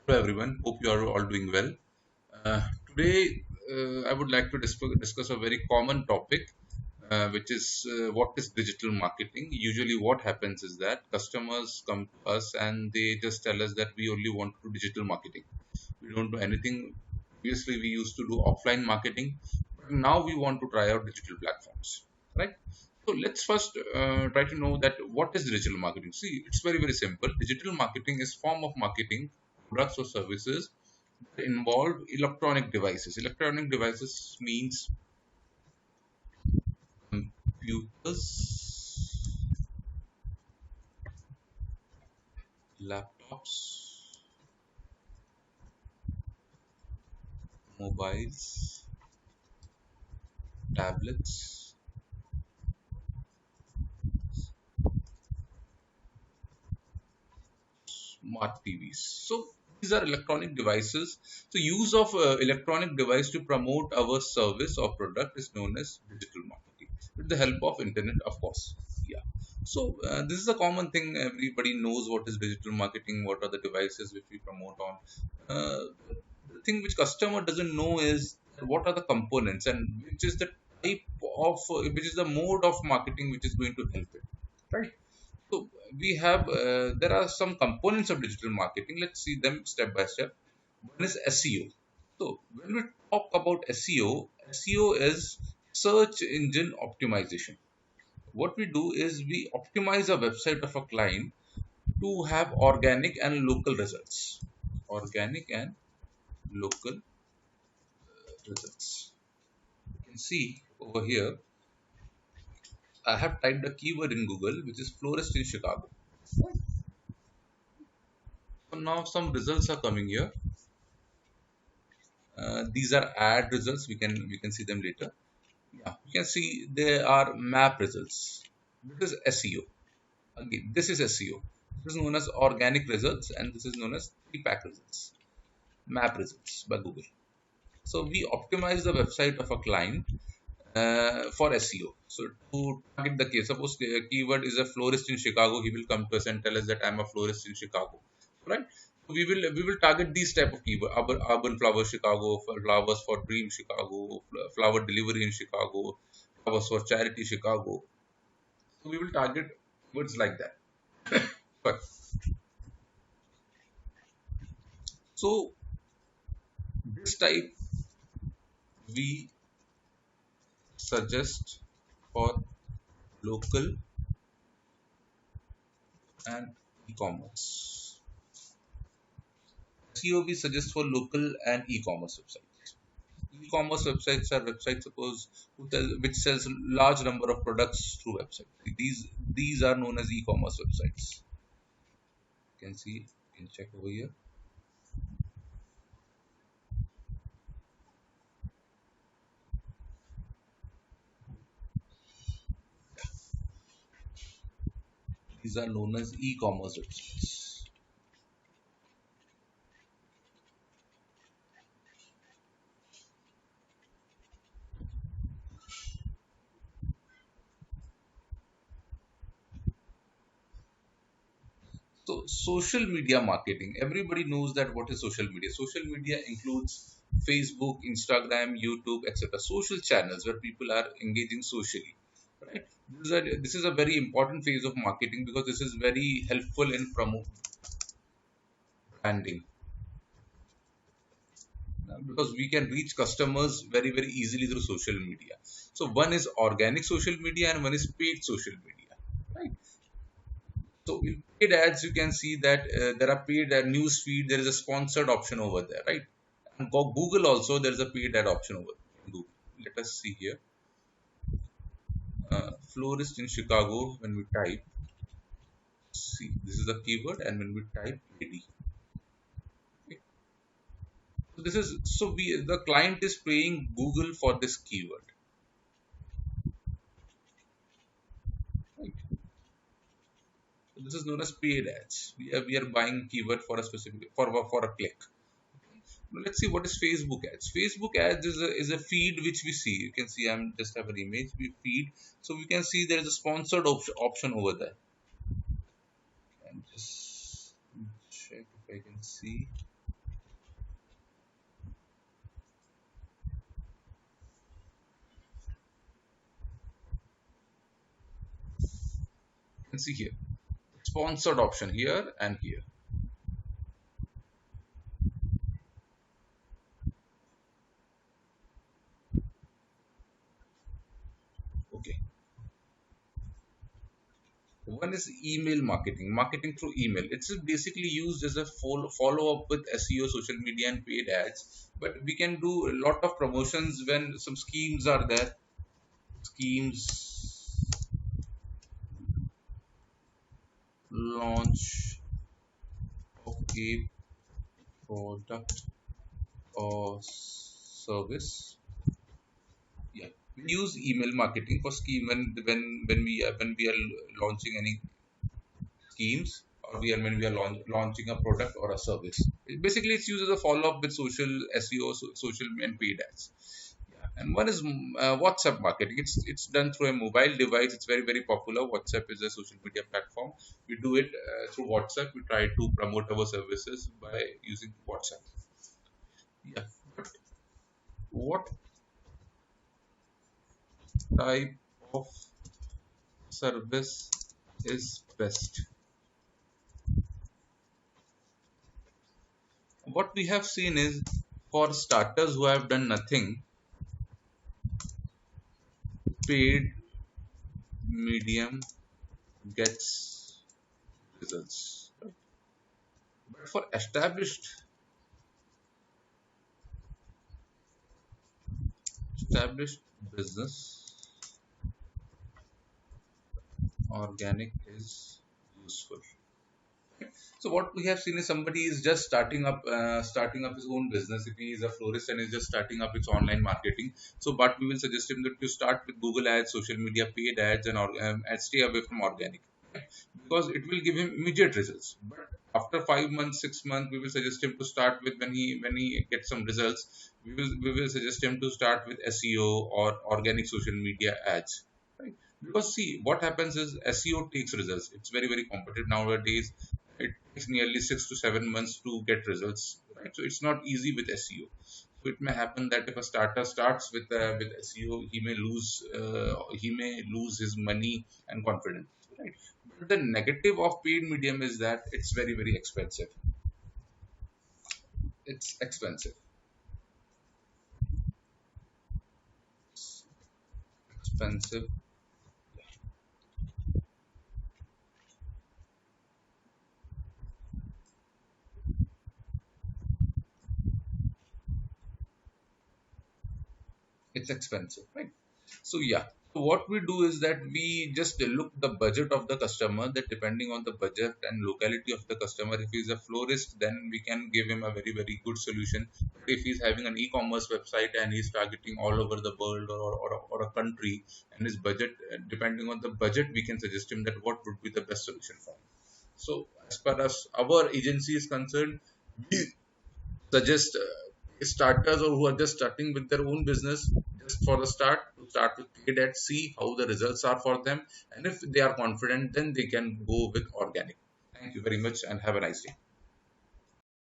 Hello everyone, hope you are all doing well. Today, I would like to discuss a very common topic, which is what is digital marketing. Usually, what happens is that customers come to us and they just tell us that we only want to do digital marketing. We don't do anything. Previously, we used to do offline marketing, but now we want to try out digital platforms, right? So let's first try to know that what is digital marketing. See, it's very simple. Digital marketing is form of marketing products or services that involve electronic devices. Electronic devices means computers, laptops, mobiles, tablets, smart TVs. So these are electronic devices. So use of electronic device to promote our service or product is known as digital marketing with the help of internet, of course. Yeah. So this is a common thing. Everybody knows what is digital marketing. What are the devices which we promote on. Uh, the thing which customer doesn't know is what are the components and which is the type of which is the mode of marketing which is going to help it, right? So we have there are some components of digital marketing. Let's see them step by step. One is SEO. So when we talk about SEO, SEO is search engine optimization. What we do is we optimize a website of a client to have organic and local results. Organic and local results. You can see over here, I have typed a keyword in Google, which is florist in Chicago. So now some results are coming here. These are ad results. We can see them later. Yeah, you can see there are map results. This is SEO. Again, this is SEO. This is known as organic results, and this is known as three-pack results, map results by Google. So we optimize the website of a client for SEO. So to target the case, suppose keyword is a florist in Chicago, he will come to us and tell us that I'm a florist in Chicago, right? So we will target these type of keyword: urban flower Chicago, flowers for dream Chicago, flower delivery in Chicago, flowers for charity Chicago. So we will target words like that. But so this type we suggest for local and e-commerce. SEO we suggest for local and e-commerce websites. E-commerce websites are websites, suppose, which sells large number of products through website. These are known as e-commerce websites. You can see, you can check over here. These are known as e-commerce websites. So social media marketing. Everybody knows that what is social media. Social media includes Facebook, Instagram, YouTube, etc. Social channels where people are engaging socially. Right. This is a very important phase of marketing because this is very helpful in promote branding. Because we can reach customers very easily through social media. So one is organic social media and one is paid social media. Right. So in paid ads, you can see that there are paid news feed. There is a sponsored option over there, right? And Google also there is a paid ad option over there. Google. Let us see here. Florist in Chicago. When we type, see this is the keyword, and when we type AD, okay. So this is so we the client is paying Google for this keyword, right? So this is known as paid ads. We are buying keyword for a specific for a click. Now let's see what is Facebook ads. Facebook ads is a feed which we see. You can see I'm just have an image. We feed, so we can see there is a sponsored option over there. And just check if I can see. can see here, sponsored option here and here. Okay. One is email marketing, marketing through email. It's basically used as a follow up with SEO, social media, and paid ads. But we can do a lot of promotions when some schemes are there. Schemes, launch of a product or service. Yeah, we use email marketing for scheme when we are launching any schemes, or when we are launching a product or a service. Basically, it's used as a follow up with social SEO, social and paid ads. Yeah. And one is WhatsApp marketing. It's done through a mobile device. It's very very popular. WhatsApp is a social media platform. We do it through WhatsApp. We try to promote our services by using WhatsApp. Yeah. But what type of service is best? What we have seen is, for starters who have done nothing, paid medium gets results. But for established business, organic is useful. So what we have seen is, somebody is just starting up his own business. If he is a florist and is just starting up its online marketing, so but we will suggest him that to start with Google ads, social media paid ads, and stay away from organic, because it will give him immediate results. But after 5 months, 6 months, we will suggest him to start with, when he gets some results, we will suggest him to start with SEO or organic social media ads. Right? Because see, what happens is SEO takes results. It's very very competitive nowadays. It takes nearly 6 to 7 months to get results. Right? So it's not easy with SEO. So it may happen that if a starter starts with SEO, he may lose his money and confidence. Right? But the negative of paid medium is that it's very very expensive. It's expensive. Expensive. It's expensive, right? So yeah, so what we do is that we just look the budget of the customer, that depending on the budget and locality of the customer, if he's a florist, then we can give him a very very good solution. But if he's having an e-commerce website and he's targeting all over the world, or a country, and his budget, depending on the budget, we can suggest him that what would be the best solution for him. So as far as our agency is concerned, we suggest starters, or who are just starting with their own business, just for the start, to start with paid ads, see how the results are for them, and if they are confident, then they can go with organic. Thank you very much and have a nice day.